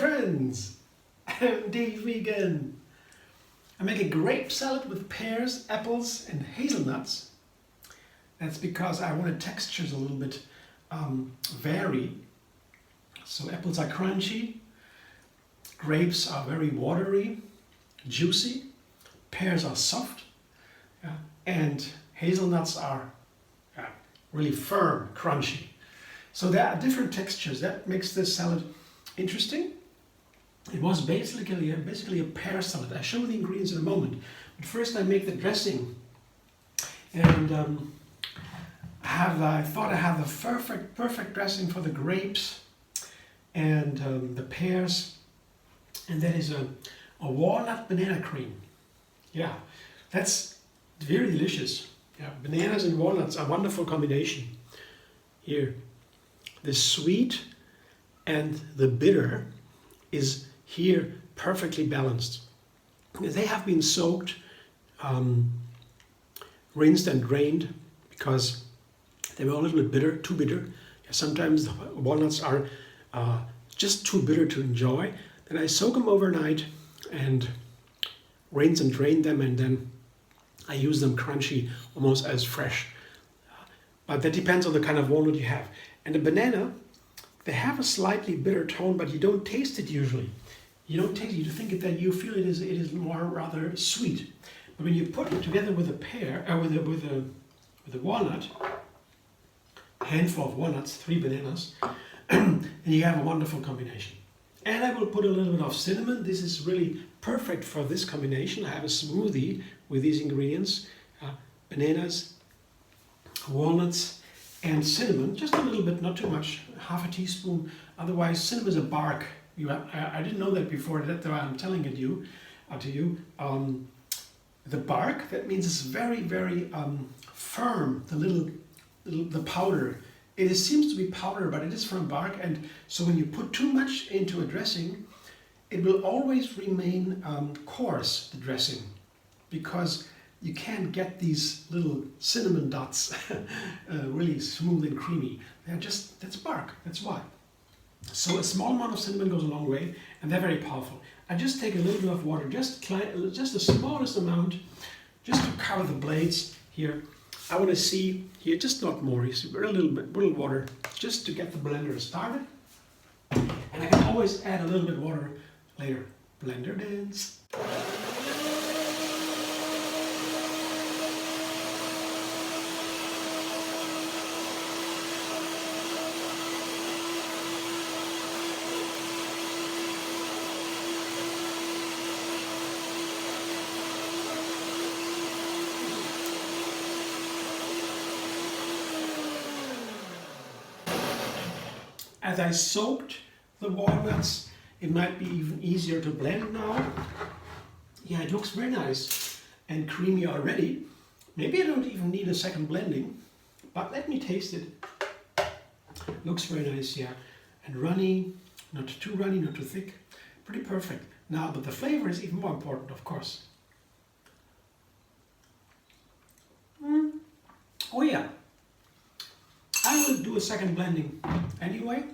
friends, I'm Dave Vegan. I make a grape salad with pears, apples and hazelnuts. That's because I wanted textures a little bit vary. So apples are crunchy, grapes are very watery, juicy, pears are soft, and hazelnuts are really firm, crunchy. So there are different textures. That makes this salad interesting. It was basically a pear salad. I'll show the ingredients in a moment. But first I make the dressing. And I thought I have the perfect dressing for the grapes and the pears. And that is a walnut banana cream. Yeah, that's very delicious. Yeah, bananas and walnuts are a wonderful combination. Here, the sweet and the bitter is here perfectly balanced. They have been soaked, rinsed and drained because they were a little bit bitter, too bitter. Sometimes the walnuts are just too bitter to enjoy. Then I soak them overnight and rinse and drain them, and then I use them crunchy, almost as fresh. But that depends on the kind of walnut you have. And the banana, they have a slightly bitter tone, but you don't taste it usually. You don't taste it, you think that you feel it is more rather sweet. But when you put it together with a pear, with a walnut, a handful of walnuts, 3 bananas, and you have a wonderful combination. And I will put a little bit of cinnamon. This is really perfect for this combination. I have a smoothie with these ingredients, bananas, walnuts, and cinnamon, just a little bit, not too much, half a teaspoon. Otherwise, cinnamon is a bark. I didn't know that before, that's why I'm telling it to you. The bark, that means it's very, very firm, the powder. It seems to be powder, but it is from bark, and so when you put too much into a dressing, it will always remain coarse, the dressing, because you can't get these little cinnamon dots really smooth and creamy. That's bark, that's why. So a small amount of cinnamon goes a long way, and they're very powerful. I just take a little bit of water, just the smallest amount, just to cover the blades here. I want to see here, just not more, you see, a little water, just to get the blender started. And I can always add a little bit of water later. Blender dance. As I soaked the walnuts, it might be even easier to blend now. Yeah, it looks very nice and creamy already. Maybe I don't even need a second blending, but let me taste it. Looks very nice, yeah. And runny, not too runny, not too thick. Pretty perfect. Now, but the flavor is even more important, of course. Oh yeah. I will do a second blending anyway.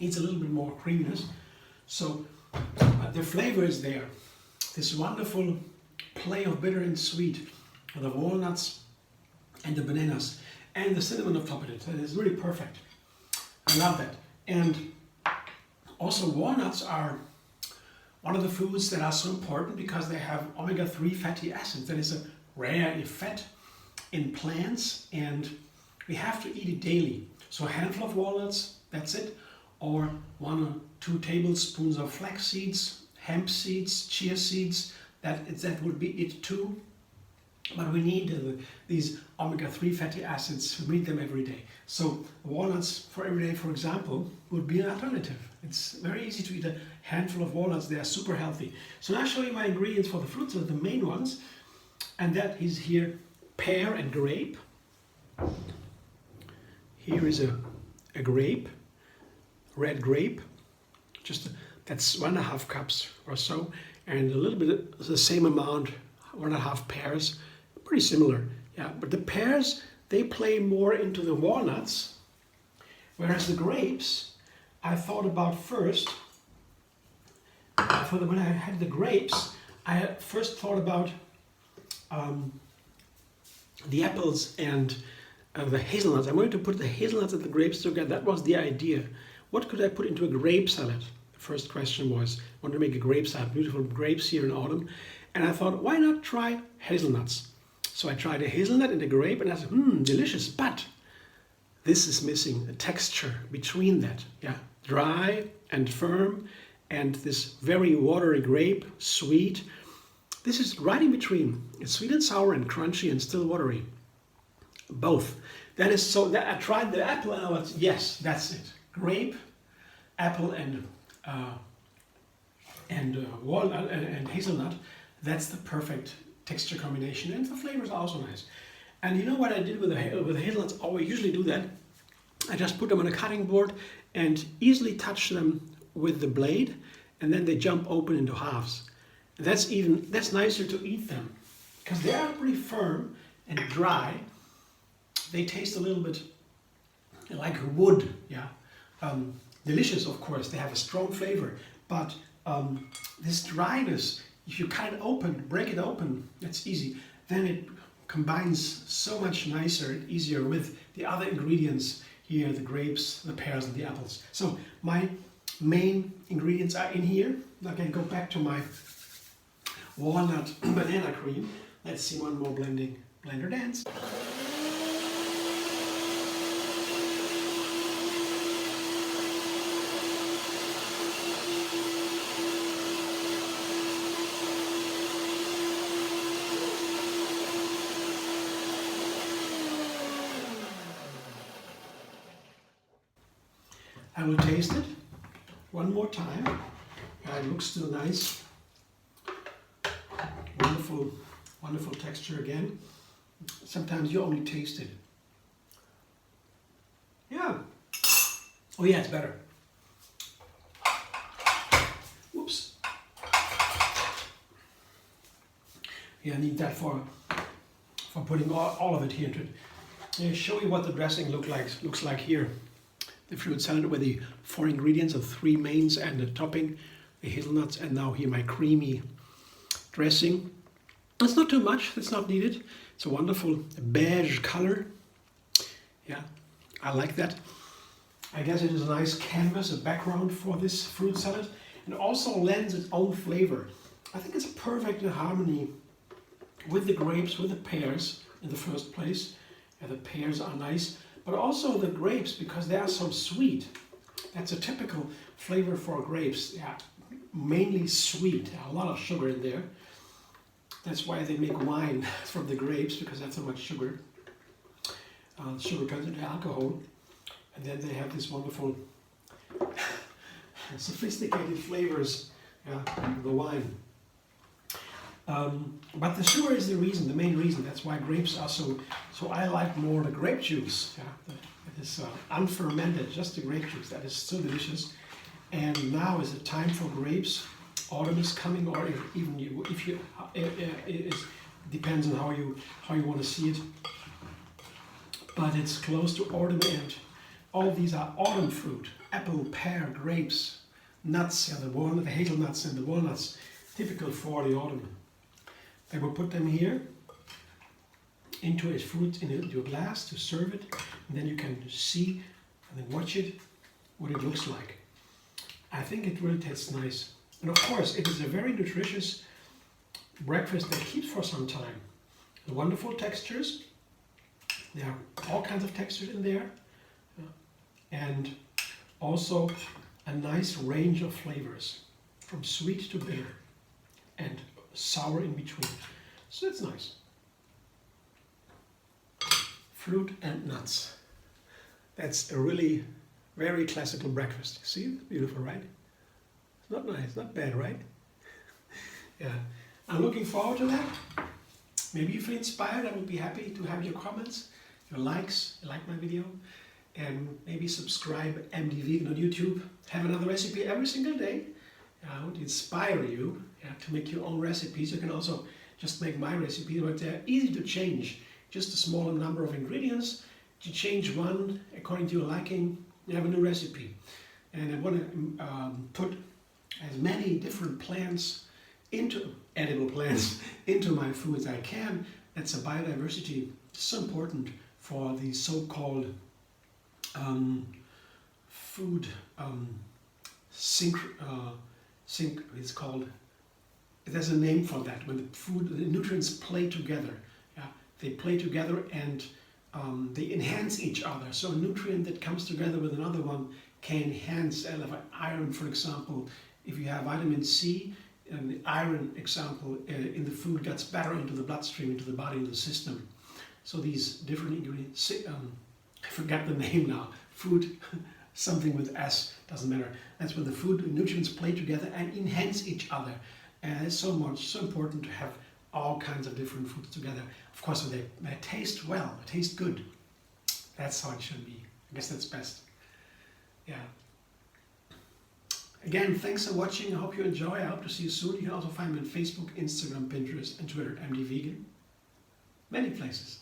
Needs a little bit more creaminess. So the flavor is there. This wonderful play of bitter and sweet of the walnuts and the bananas and the cinnamon on top of it. That is really perfect. I love that. And also walnuts are one of the foods that are so important because they have omega-3 fatty acids. That is a rare fat in plants, and we have to eat it daily. So a handful of walnuts, that's it, or 1 or 2 tablespoons of flax seeds, hemp seeds, chia seeds, that would be it too. But we need these omega-3 fatty acids, we need them every day. So walnuts for every day, for example, would be an alternative. It's very easy to eat a handful of walnuts, they are super healthy. So now I'll show you my ingredients for the fruits, the main ones, and that is here pear and grape. Here is a grape, red grape, that's 1.5 cups or so, and a little bit the same amount, 1.5 pears, pretty similar, yeah. But the pears, they play more into the walnuts, whereas the grapes, I thought about first, when I had the grapes, I had first thought about the apples and the hazelnuts. I wanted to put the hazelnuts and the grapes together. That was the idea. What could I put into a grape salad? The first question was, I want to make a grape salad, beautiful grapes here in autumn. And I thought, why not try hazelnuts? So I tried a hazelnut and a grape, and I said, delicious, but this is missing a texture between that. Yeah, dry and firm, and this very watery grape, sweet. This is right in between. It's sweet and sour and crunchy and still watery. Both. That is so. That I tried the apple and I was, yes, that's it. Grape, apple, and walnut and hazelnut. That's the perfect texture combination, and the flavors are also nice. And you know what I did with the hazelnuts? Oh, I usually do that. I just put them on a cutting board and easily touch them with the blade, and then they jump open into halves. And that's nicer to eat them because they are pretty firm and dry. They taste a little bit like wood, yeah. Delicious, of course. They have a strong flavor, but this dryness, if you cut it open, break it open, that's easy. Then it combines so much nicer and easier with the other ingredients here, the grapes, the pears, and the apples. So my main ingredients are in here. I can go back to my walnut banana cream. Let's see one more blender dance. I will taste it one more time. It looks still nice. Wonderful, wonderful texture again. Sometimes you only taste it. Yeah. Oh yeah, it's better. Whoops. Yeah, I need that for putting all of it here into it. I'll show you what the dressing looks like here. The fruit salad with the 4 ingredients of 3 mains and the topping, the hazelnuts, and now here my creamy dressing. It's not too much, it's not needed. It's a wonderful beige color. Yeah, I like that. I guess it is a nice canvas, a background for this fruit salad, and also lends its own flavor. I think it's perfect in harmony with the grapes, with the pears in the first place. Yeah, the pears are nice. But also the grapes, because they are so sweet. That's a typical flavor for grapes. Yeah, mainly sweet, a lot of sugar in there. That's why they make wine from the grapes, because that's so much sugar. Sugar turns into alcohol. And then they have this wonderful, sophisticated flavors, the wine. But the sugar is the reason, the main reason. That's why grapes are so I like more the grape juice. Yeah, it is unfermented, just the grape juice. That is so delicious. And now is the time for grapes. Autumn is coming, or it depends on how you want to see it. But it's close to autumn, and all these are autumn fruit: apple, pear, grapes, nuts, the hazelnuts and the walnuts, typical for the autumn. I will put them here into a fruit into a glass to serve it, and then you can see and then watch it, what it looks like. I think it really tastes nice. And of course, it is a very nutritious breakfast that keeps for some time. The wonderful textures. There are all kinds of textures in there. And also a nice range of flavors, from sweet to bitter and sour in between. So it's nice. Fruit and nuts. That's a really very classical breakfast. See, it's beautiful, right? It's not nice, not bad, right? Yeah, I'm looking forward to that. Maybe you feel inspired. I would be happy to have your comments, your likes. You like my video, and maybe subscribe MD Vegan on YouTube. Have another recipe every single day. I want to inspire you to make your own recipes. You can also just make my recipe, but they're easy to change. Just a smaller number of ingredients. You change one according to your liking, you have a new recipe. and I want to put as many different plants edible plants into my food as I can. That's a biodiversity so important for the so-called food it's called, there's a name for that, when the nutrients play together. Yeah? They play together and they enhance each other. So a nutrient that comes together with another one can enhance, like iron, for example. If you have vitamin C, and the iron example in the food gets better into the bloodstream, into the body, into the system. So these different ingredients, I forget the name now, food, something with S, doesn't matter. That's when the food and nutrients play together and enhance each other. And it's so important to have all kinds of different foods together. Of course, they taste well, they taste good. That's how it should be. I guess that's best. Yeah. Again, thanks for watching. I hope you enjoy. I hope to see you soon. You can also find me on Facebook, Instagram, Pinterest, and Twitter, MD Vegan. Many places.